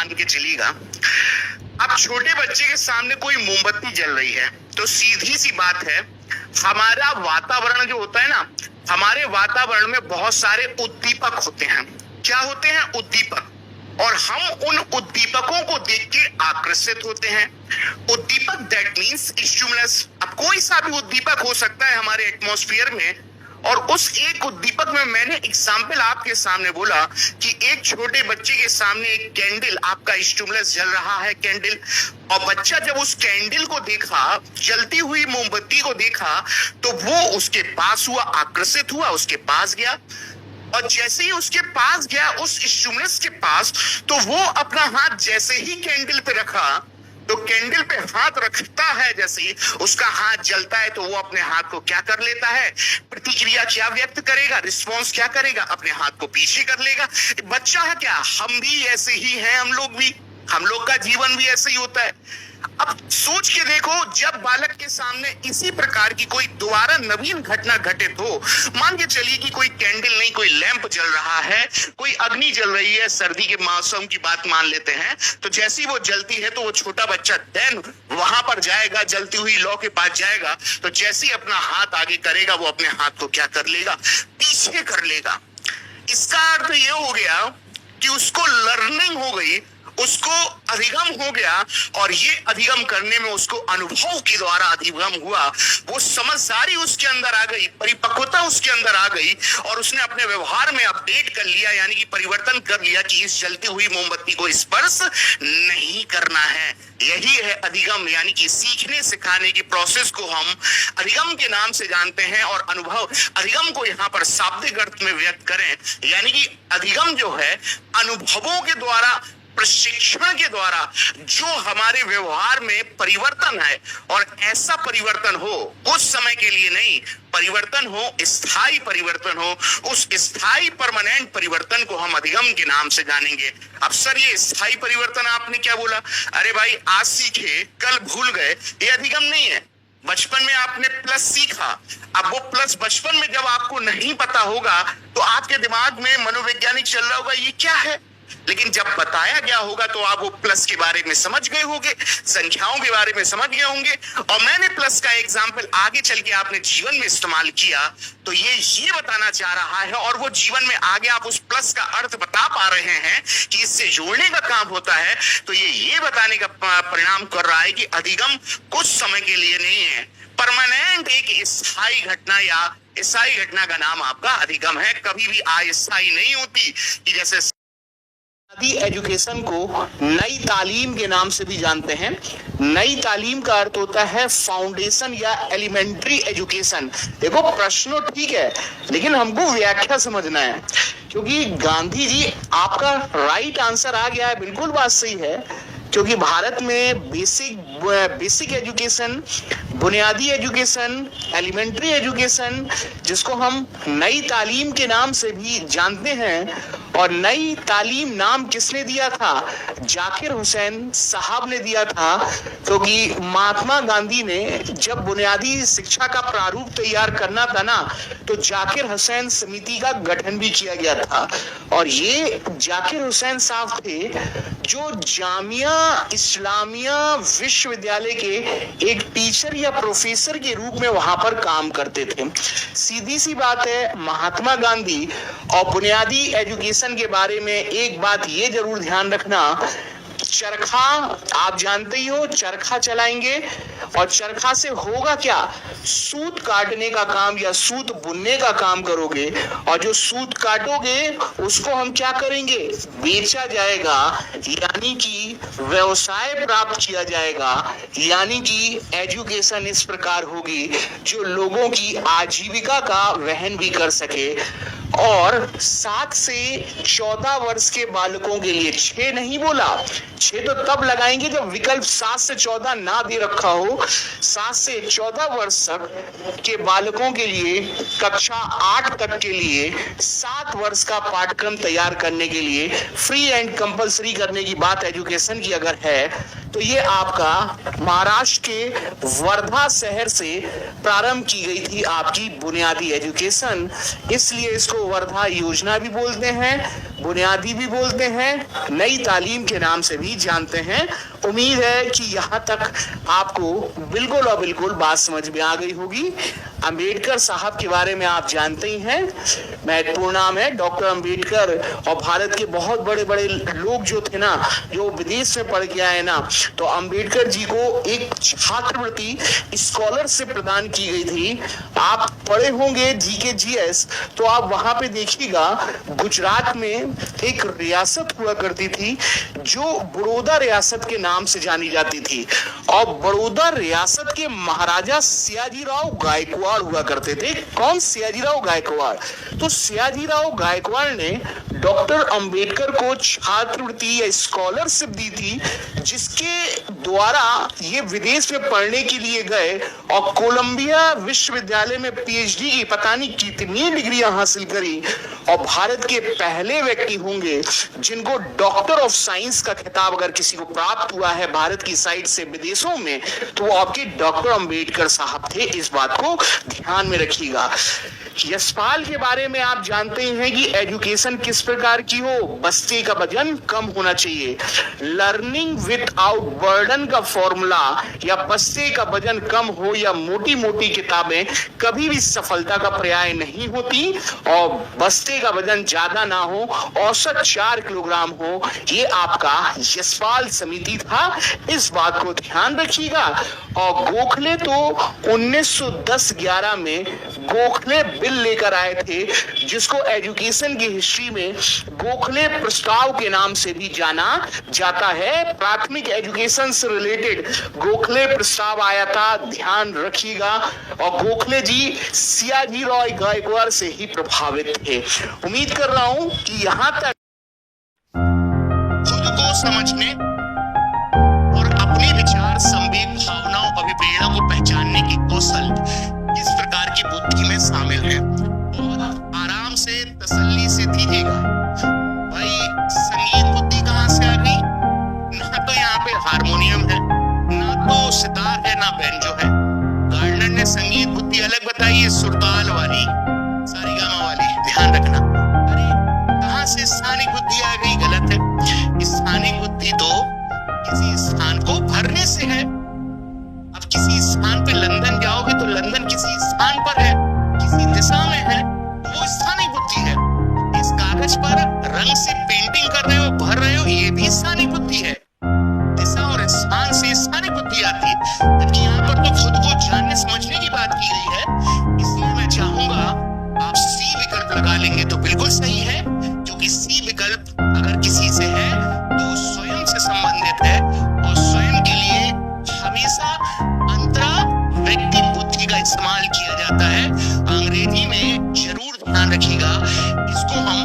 मान के चलिएगा, अब छोटे बच्चे के सामने कोई मोमबत्ती जल रही है तो सीधी सी बात है, हमारा वातावरण जो होता है ना, हमारे वातावरण में बहुत सारे उद्दीपक होते हैं। क्या होते हैं? उद्दीपक। और हम उन उद्दीपकों को देख के आकर्षित होते हैं। उद्दीपक दैट मीन्स स्टिमुलस। अब कोई सा भी उद्दीपक हो सकता है हमारे एटमॉस्फेयर में, और उस एक उद्दीपक में मैंने एग्जाम्पल आपके सामने बोला कि एक छोटे बच्चे के सामने एक कैंडल, आपका स्टिमुलस जल रहा है कैंडल, और बच्चा जब उस कैंडल को देखा, जलती हुई मोमबत्ती को देखा, तो वो उसके पास हुआ, आकर्षित हुआ, उसके पास गया। और जैसे ही उसके पास गया, उस स्टिमुलस के पास, तो वो अपना हाथ जैसे ही कैंडल पे रखा, तो कैंडल पे हाथ रखता है, जैसे ही उसका हाथ जलता है, तो वो अपने हाथ को क्या कर लेता है? प्रतिक्रिया क्या व्यक्त करेगा? रिस्पॉन्स क्या करेगा? अपने हाथ को पीछे कर लेगा। बच्चा है क्या? हम भी ऐसे ही हैं, हम लोग का जीवन भी ऐसे ही होता है। अब सोच के देखो, जब बालक के सामने इसी प्रकार की कोई दोबारा नवीन घटना घटित हो, मान के चलिए कि कोई कैंडल नहीं, कोई लैंप जल रहा है, कोई अग्नि जल रही है, सर्दी के मौसम की बात मान लेते हैं, तो जैसी वो जलती है, तो वो छोटा बच्चा देन वहां पर जाएगा, जलती हुई लौ के पास जाएगा, तो जैसे ही अपना हाथ आगे करेगा, वो अपने हाथ को क्या कर लेगा? पीछे कर लेगा। इसका अर्थ ये हो गया कि उसको लर्निंग हो गई, उसको अधिगम हो गया, और ये अधिगम करने में उसको अनुभव के द्वारा अधिगम हुआ। वो समझदारी उसके अंदर आ गई, परिपक्वता उसके अंदर आ गई, और उसने अपने व्यवहार में अपडेट कर लिया, यानी कि परिवर्तन कर लिया कि इस जलती हुई मोमबत्ती को स्पर्श नहीं करना है। यही है अधिगम, यानी कि सीखने सिखाने की प्रोसेस को हम अधिगम के नाम से जानते हैं। और अनुभव, अधिगम को यहाँ पर शाब्दिक अर्थ में व्यक्त करें, यानी कि अधिगम जो है अनुभवों के द्वारा, प्रशिक्षण के द्वारा जो हमारे व्यवहार में परिवर्तन है, और ऐसा परिवर्तन हो, कुछ समय के लिए नहीं, परिवर्तन हो, स्थायी परिवर्तन हो, उस स्थायी परमानेंट परिवर्तन को हम अधिगम के नाम से जानेंगे। अब सर, ये स्थायी परिवर्तन आपने क्या बोला? अरे भाई, आज सीखे कल भूल गए, ये अधिगम नहीं है। बचपन में आपने प्लस सीखा, अब वो प्लस बचपन में जब आपको नहीं पता होगा, तो आपके दिमाग में मनोवैज्ञानिक चल रहा होगा, ये क्या है, लेकिन जब बताया गया होगा तो आप वो प्लस के बारे में समझ गए होंगे, संख्याओं के बारे में समझ गए होंगे, और मैंने प्लस का एग्जाम्पल आगे चल के आपने जीवन में इस्तेमाल किया, तो ये बताना चाह रहा है, और वो जीवन में आगे आप उस प्लस का अर्थ बता पा रहे हैं कि इससे जोड़ने का काम होता है, तो ये बताने का परिणाम कर रहा है कि अधिगम कुछ समय के लिए नहीं है, परमानेंट एक स्थायी घटना, या स्थायी घटना का नाम आपका अधिगम है। कभी भी अस्थायी नहीं होती, कि जैसे एजुकेशन को नई तालीम के नाम से भी जानते हैं। नई तालीम का अर्थ होता है फाउंडेशन या एलिमेंट्री एजुकेशन। देखो, प्रश्न ठीक है, लेकिन हमको व्याख्या समझना है, क्योंकि गांधी जी, आपका राइट आंसर आ गया है, बिल्कुल बात सही है, क्योंकि भारत में बेसिक एजुकेशन, बुनियादी एजुकेशन, एलिमेंट्री एजुकेशन, जिसको हम नई तालीम के नाम से भी जानते हैं, और नई तालीम नाम किसने दिया था? जाकिर हुसैन साहब ने दिया था, क्योंकि महात्मा गांधी ने जब बुनियादी शिक्षा का प्रारूप तैयार करना था ना, तो जाकिर हुसैन समिति का गठन भी किया गया था, और ये जाकिर हुसैन साहब थे जो जामिया इस्लामिया विश्वविद्यालय के एक टीचर या प्रोफेसर के रूप में वहां पर काम करते थे। सीधी सी बात है, महात्मा गांधी और बुनियादी एजुकेशन के बारे में एक बात ये जरूर ध्यान रखना, चरखा आप जानते ही हो, चरखा चलाएंगे, और चरखा से होगा क्या? सूत काटने का काम या सूत बुनने का काम करोगे, और जो सूत काटोगे उसको हम क्या करेंगे? बेचा जाएगा, यानी कि व्यवसाय प्राप्त किया जाएगा, यानी कि एजुकेशन इस प्रकार होगी जो लोगों की आजीविका का वहन भी कर सके। और 7 से 14 वर्ष के बालकों के लिए, 6 नहीं बोला, 6 तो तब लगाएंगे जब विकल्प 7 से 14 ना दे रखा हो। 7 से 14 वर्ष तक के बालकों के लिए, कक्षा 8 तक के लिए 7 वर्ष का पाठ्यक्रम तैयार करने के लिए फ्री एंड कंपलसरी करने की बात एजुकेशन की अगर है, तो ये आपका महाराष्ट्र के वर्धा शहर से प्रारंभ की गई थी आपकी बुनियादी एजुकेशन, इसलिए इसको वर्धा योजना भी बोलते हैं, बुनियादी भी बोलते हैं, नई तालीम के नाम से भी जानते हैं। उम्मीद है कि यहाँ तक आपको बिल्कुल और बिल्कुल बात समझ में आ गई होगी। अंबेडकर साहब के बारे में आप जानते ही हैं, महत्वपूर्ण नाम है डॉक्टर अंबेडकर, और भारत के बहुत बड़े बड़े लोग जो थे ना, जो विदेश में पढ़ के आए ना, तो अंबेडकर जी को एक छात्रवृत्ति स्कॉलरशिप प्रदान की गई थी। आप पढ़े होंगे जीके जीएस, तो आप वहां पे देखिएगा गुजरात में एक रियासत हुआ करती थी जो बड़ौदा रियासत के नाम से जानी जाती थी, और बड़ौदा रियासत के महाराजा सयाजीराव गायकवाड़ हुआ करते थे। कौन? सयाजीराव गायकवाड़। तो सयाजीराव गायकवाड़ ने डॉक्टर अंबेडकर को छात्रवृत्ति या स्कॉलरशिप दी थी, जिसके द्वारा ये विदेश में पढ़ने के लिए गए और कोलंबिया विश्वविद्यालय में पीएचडी की पता नहीं कितनी डिग्रियां हासिल करी, और भारत के पहले व्यक्ति होंगे जिनको डॉक्टर ऑफ साइंस का खिताब अगर किसी को प्राप्त हुआ है भारत की साइड से विदेशों में, तो वो आपके डॉक्टर अंबेडकर साहब थे। इस बात को ध्यान में रखिएगा। यशपाल के बारे में आप जानते हैं कि एजुकेशन किस प्रकार की हो, बस्ते का वजन कम होना चाहिए। लर्निंग विदाउट बर्डन का फॉर्मूला, या बस्ते का वजन कम हो या मोटी मोटी किताबें कभी भी सफलता का पर्याय नहीं होती, और बस्ते का वजन ज्यादा ना हो, औसत 4 किलोग्राम हो, ये आपका यशपाल समिति था। इस बात को ध्यान रखिएगा। और गोखले तो 1910-11 में गोखले बिल लेकर आए थे, जिसको एजुकेशन की हिस्ट्री में गोखले प्रस्ताव के नाम से भी जाना जाता है। प्राथमिक एजुकेशन से रिलेटेड गोखले प्रस्ताव आया था, ध्यान रखिएगा। और गोखले जी सयाजीराव गायकवाड़ से ही प्रभावित थे। उम्मीद कर रहा हूं कि यहां तक खुद को समझने और अपने विचार, संवेग, भावनाओं, अभिप्रेरणा को पहचानने की कौशल इस प्रकार की बुद्धि में शामिल है। बहुत आराम से, तसल्ली से दीजिएगा। भाई संगीत बुद्धि कहां से आ गई? ना तो यहाँ पे हारमोनियम है, ना तो सितार है, ना बैंजो है। गार्डनर ने संगीत बुद्धि अलग बताई है, सुरताल वाली, सारेगामा वाली। ध्यान रखना। अरे कहां से स्थानिक बुद्धि आ गई? गलत है। स्थानिक बुद्धि तो किसी स्थान को भरने से है। अब किसी स्थान पे लंदन जाओगे तो लंदन किसी स्थान पर है, किसी दिशा में है, तो वो स्थानिक बुद्धि है। इस कागज पर रंग से पेंटिंग कर रहे हो, भर रहे हो, ये भी स्थानिक बुद्धि है। दिशा और स्थान से स्थानिक बुद्धि आती है। जबकि यहाँ पर तो खुद को जानने समझने की बात की गई है। इसलिए मैं चाहूंगा आप सी विकल्प लगा लेंगे तो बिल्कुल सही है, क्योंकि सी विकल्प अगर किसी से है तो स्वयं से संबंधित है, और स्वयं के लिए हमेशा अंतरा व्यक्ति बुद्धि का इस्तेमाल किया जाता है। अंग्रेजी में जरूर ध्यान रखिएगा, इसको हम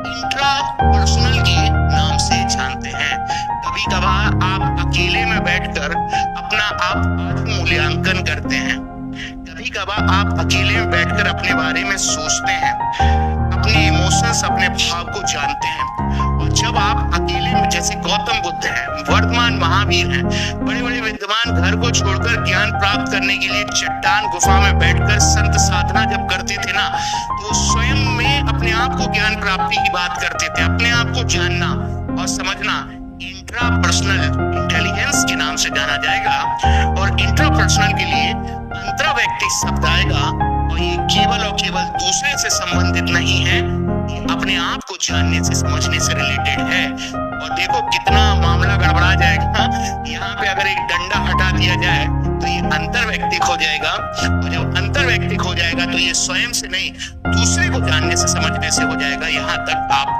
इंट्रा पर्सनल के नाम से जानते हैं। कभी कभार आप अकेले में बैठकर अपना आप मूल्यांकन करते हैं, कभी कभार आप अकेले में बैठकर अपने बारे में सोचते हैं, अपने इमोशंस, अपने भाव को जानते हैं। और जब आप अकेले में, जैसे गौतम बुद्ध है, वर्तमान महावीर हैं, बड़े बड़े विद्वान घर को छोड़कर ज्ञान प्राप्त करने के लिए चट्टान गुफा में बैठकर संत साधना जब करते थे ना, तो स्वयं में अपने आप को ज्ञान प्राप्ति की बात करते थे। अपने आप को जानना और समझना इंट्रा पर्सनल इंटेलिजेंस के नाम से जाना जाएगा। और इंट्रा पर्सनल के लिए अंतरा व्यक्ति शब्द आएगा, और ये केवल और केवल दूसरे से संबंधित नहीं है, ये अपने आप को जानने से, समझने से रिलेटेड है। और देखो कितना मामला गड़बड़ा जाएगा। यहाँ पे अगर एक डंडा हटा दिया जाए तो ये अंतर व्यक्तिक हो जाएगा, और जब अंतर व्यक्तिक हो जाएगा तो ये स्वयं से नहीं, दूसरे को जानने से, समझने से हो जाएगा। यहाँ तक आप